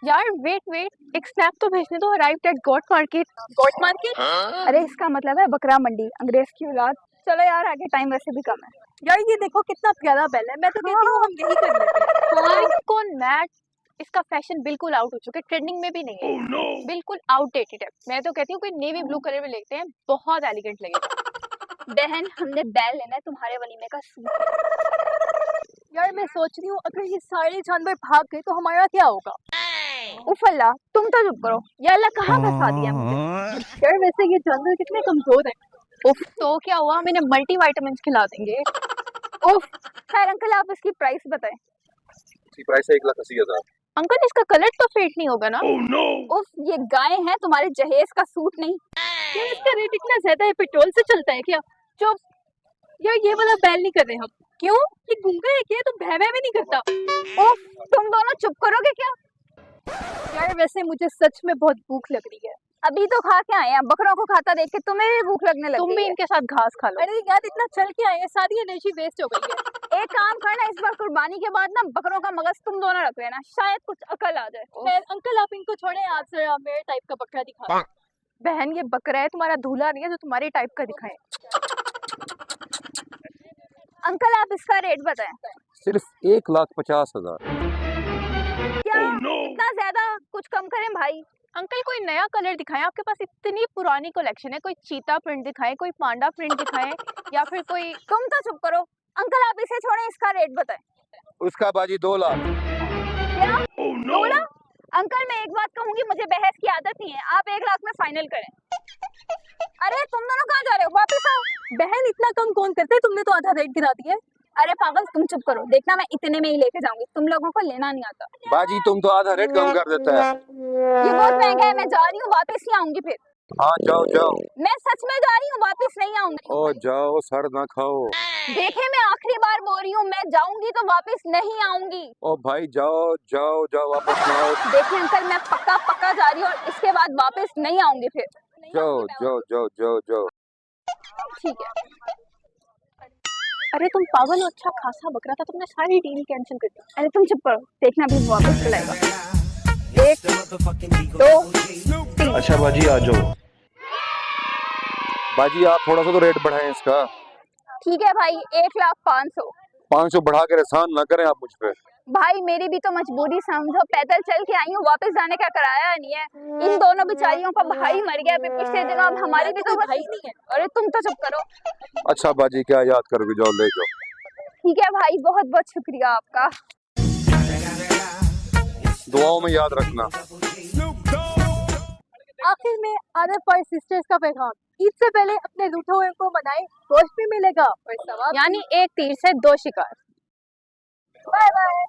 यार wait wait, एक snap तो भेजने दो। Arrived at goat market. Goat market? अरे इसका मतलब है बकरा मंडी, अंग्रेज की औलाद। चलो यार आगे, टाइम वैसे भी कम है। यार ये देखो कितना प्यारा बेल है। मैं तो कहती हूँ हम यही कर लेते हैं। हाँ कौन मैट, इसका फैशन बिल्कुल आउट हो चुका है, ट्रेंडिंग में भी नहीं है। no. बिल्कुल आउटडेटेड है। मैं तो कहती हूँ कोई नेवी ब्लू कलर में लेते हैं, बहुत एलिगेंट लगेगा। बहन हमने बैल लेना है तुम्हारे वलीमे का सूट। यार मैं सोच रही हूँ अगर ये सारे जानवर भाग गए तो हमारा क्या होगा? उफ अल्लाह, तुम तो चुप करो। या अल्लाह कहाँ फंसा दिया मुझे। यार वैसे ये जानवर कितने कमजोर है। उफ तो क्या हुआ, मैंने मल्टी वाइटामिन खिला देंगे। उफ, खैर अंकल आप इसकी प्राइस बताएं। इसकी प्राइस है 1,80,000। अंकल इसका कलर तो फेड नहीं होगा ना? oh, no. उफ ये गाय है, तुम्हारे जहेज का सूट नहीं। क्यों इसका रेट इतना ज्यादा है? पेट्रोल से चलता है क्या? चुप यार, ये वाला बैल नहीं कर रहे हम। क्यों? ये गूंगा है क्या? तो भय भय भी नहीं करता। उफ तुम दोनों चुप करोगे क्या? यार वैसे मुझे सच में बहुत भूख लग रही है। अभी तो खा के आए हैं, बकरों को खाता देख के तुम्हें भी भूख लगने लगी तुम भी है। इनके साथ घास खा लो। अरे यार इतना चल के आए हैं, सारी एनर्जी वेस्ट हो गई है। एक काम करना, इस बार कुर्बानी के बाद ना बकरों का मगज तुम दोनों रख लेना, शायद कुछ अकल आ जाए। खैर अंकल आप इनको छोड़े, आज से मेरे टाइप का बकरा दिखा। बहन ये बकरा है, तुम्हारा दूल्हा नहीं है जो तुम्हारे टाइप का दिखाए। अंकल आप इसका रेट बताएं। सिर्फ 1,50,000। क्या इतना ज्यादा? कुछ कम करें भाई। अंकल कोई नया कलर दिखाएं, आपके पास इतनी पुरानी कलेक्शन है। कोई चीता प्रिंट दिखाएं, कोई पांडा प्रिंट दिखाएं, या फिर कोई। तुम तो चुप करो। अंकल आप इसे छोड़े, इसका रेट बताएं। उसका बाजी 2 लाख। क्या? 2 लाख? अंकल मैं एक बात कहूंगी, मुझे बहस की आदत नहीं है, आप 1 लाख में फाइनल करें। अरे तुम दोनों कहाँ जा रहे हो? वापस आओ। बहन इतना कम कौन करते है? तुमने तो आधा रेट गिरा दिया है। अरे पागल तुम चुप करो, देखना मैं इतने में ही लेके जाऊंगी, तुम लोगों को लेना नहीं आता। बाजी तुम तो आधा रेट कम कर देता है। ये बहुत महंगा है, मैं जा रही हूँ, वापस ही आऊंगी फिर। हाँ जाओ जाओ। मैं सच में जा रही हूँ, वापस नहीं आऊंगी। ओ जाओ, सर ना खाओ। देखे मैं आखिरी बार बोल रही हूँ, मैं जाऊंगी तो वापस नहीं आऊंगी। ओ भाई जाओ जाओ जाओ, वापस ना आओ। देखिए अंकल मैं पक्का पक्का जा रही हूँ और इसके बाद वापस नहीं आऊंगी फिर। जाओ जाओ जाओ जाओ जाओ। ठीक है। अरे तुम पागल हो, अच्छा खासा बकरा था, तुमने सारी डील कैंसिल कर दी। अरे तुम चुप करो, देखना भी वापस चलाएगा। 1 2 3। अच्छा बाजी आ जाओ। बाजी आप थोड़ा सा तो रेट बढ़ाएं इसका। ठीक है भाई, 1,05,000। 500 बढ़ा कर एहसान ना करें आप मुझ पे। भाई मेरी भी तो मजबूरी समझो, पैदल चल के आई हूँ, वापस जाने का किराया नहीं है। इन दोनों बेचारियों का भाई मर गया पिछले दिनों, अब हमारी भी तो भाई नहीं है। अरे तुम तो चुप करो। अच्छा बाजी क्या याद करोगे, जाओ ले जाओ। ठीक है भाई, बहुत बहुत शुक्रिया आपका। दुआओं में याद रखना। आखिर में अदर फॉर सिस्टर्स का पैगाम, ईद से पहले अपने रूठे हुए को मनाएं, गोश्त भी मिलेगा और सवाब, यानी एक तीर से 2 शिकार। Bye bye.